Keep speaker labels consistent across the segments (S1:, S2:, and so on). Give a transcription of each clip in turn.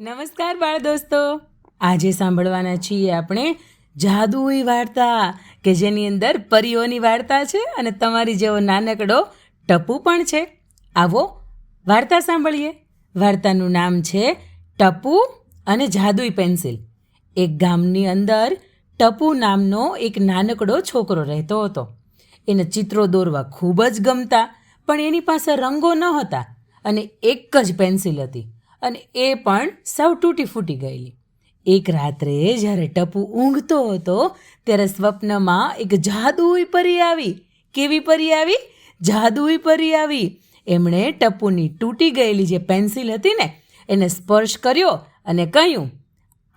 S1: નમસ્કાર બાળ દોસ્તો, આજે સાંભળવાના છીએ આપણે જાદુઈ વાર્તા કે જેની અંદર પરીઓની વાર્તા છે અને તમારી જેવો નાનકડો ટપુ પણ છે. આવો વાર્તા સાંભળીએ. વાર્તાનું નામ છે ટપુ અને જાદુઈ પેન્સિલ. એક ગામની અંદર ટપુ નામનો એક નાનકડો છોકરો રહેતો હતો. એને ચિત્રો દોરવા ખૂબ જ ગમતા, પણ એની પાસે રંગો ન હતા અને એક જ પેન્સિલ હતી અને એ પણ સાવ તૂટી ફૂટી ગયેલી. એક રાત્રે જ્યારે ટપુ ઊંઘતો હતો ત્યારે સ્વપ્નમાં એક જાદુઈ પરી આવી. કેવી પરી આવી? જાદુઈ પરી આવી. એમણે ટપુની તૂટી ગયેલી જે પેન્સિલ હતી ને એને સ્પર્શ કર્યો અને કહ્યું,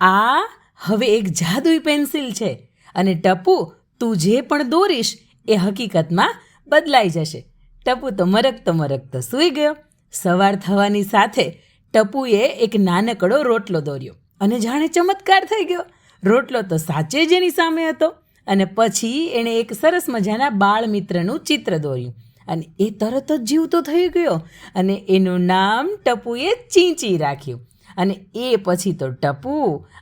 S1: આ હવે એક જાદુઈ પેન્સિલ છે અને ટપુ, તું જે પણ દોરીશ એ હકીકતમાં બદલાઈ જશે. ટપુ તો મરકતો સૂઈ ગયો. સવાર થવાની સાથે ટપુએ એક નાનકડો રોટલો દોર્યો અને જાણે ચમત્કાર થઈ ગયો. રોટલો તો સાચે જ એની સામે હતો અને પછી એણે એક સરસ મજાના બાળ મિત્રનું ચિત્ર દોર્યું અને એ તરત જ જીવતો થઈ ગયો અને એનું નામ ટપુએ ચીંચી રાખ્યું. અને એ પછી તો ટપુ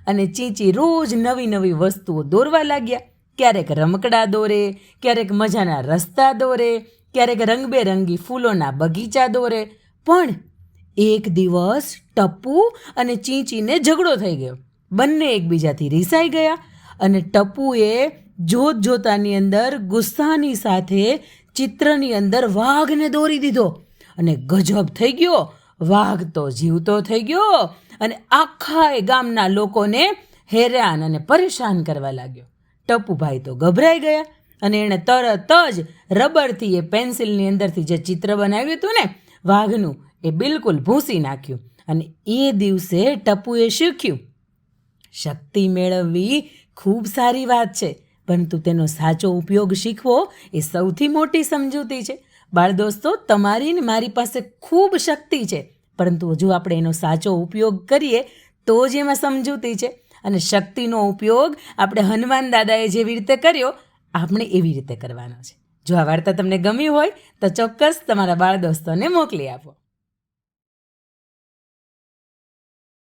S1: અને ચીંચી રોજ નવી નવી વસ્તુઓ દોરવા લાગ્યા. ક્યારેક રમકડા દોરે, ક્યારેક મજાના રસ્તા દોરે, ક્યારેક રંગબેરંગી ફૂલોના બગીચા દોરે. પણ એક દિવસ ટપુ અને ચીંચીને ઝઘડો થઈ ગયો. બંને એકબીજાથી રીસાઈ ગયા અને ટપુએ જોતજોતાની અંદર ગુસ્સાની સાથે ચિત્રની અંદર વાઘને દોરી દીધો અને ગજબ થઈ ગયો. વાઘ તો જીવતો થઈ ગયો અને આખા ગામના લોકોને હેરાન અને પરેશાન કરવા લાગ્યો. ટપુભાઈ તો ગભરાઈ ગયા અને એણે તરત જ રબરથી એ પેન્સિલની અંદરથી જે ચિત્ર બનાવ્યું હતું ને વાઘનું, એ બિલકુલ ભૂંસી નાખ્યું. અને એ દિવસે ટપુએ શીખ્યું, શક્તિ મેળવવી ખૂબ સારી વાત છે, પરંતુ તેનો સાચો ઉપયોગ શીખવો એ સૌથી મોટી સમજૂતી છે. બાળ દોસ્તો, તમારી ને મારી પાસે ખૂબ શક્તિ છે, પરંતુ જો આપણે એનો સાચો ઉપયોગ કરીએ તો જ એમાં સમજૂતી છે. અને શક્તિનો ઉપયોગ આપણે હનુમાન દાદાએ જેવી રીતે કર્યો, આપણે એવી રીતે કરવાનો છે. જો આ વાર્તા તમને ગમી હોય તો ચોક્કસ તમારા બાળ દોસ્તોને મોકલી આપો.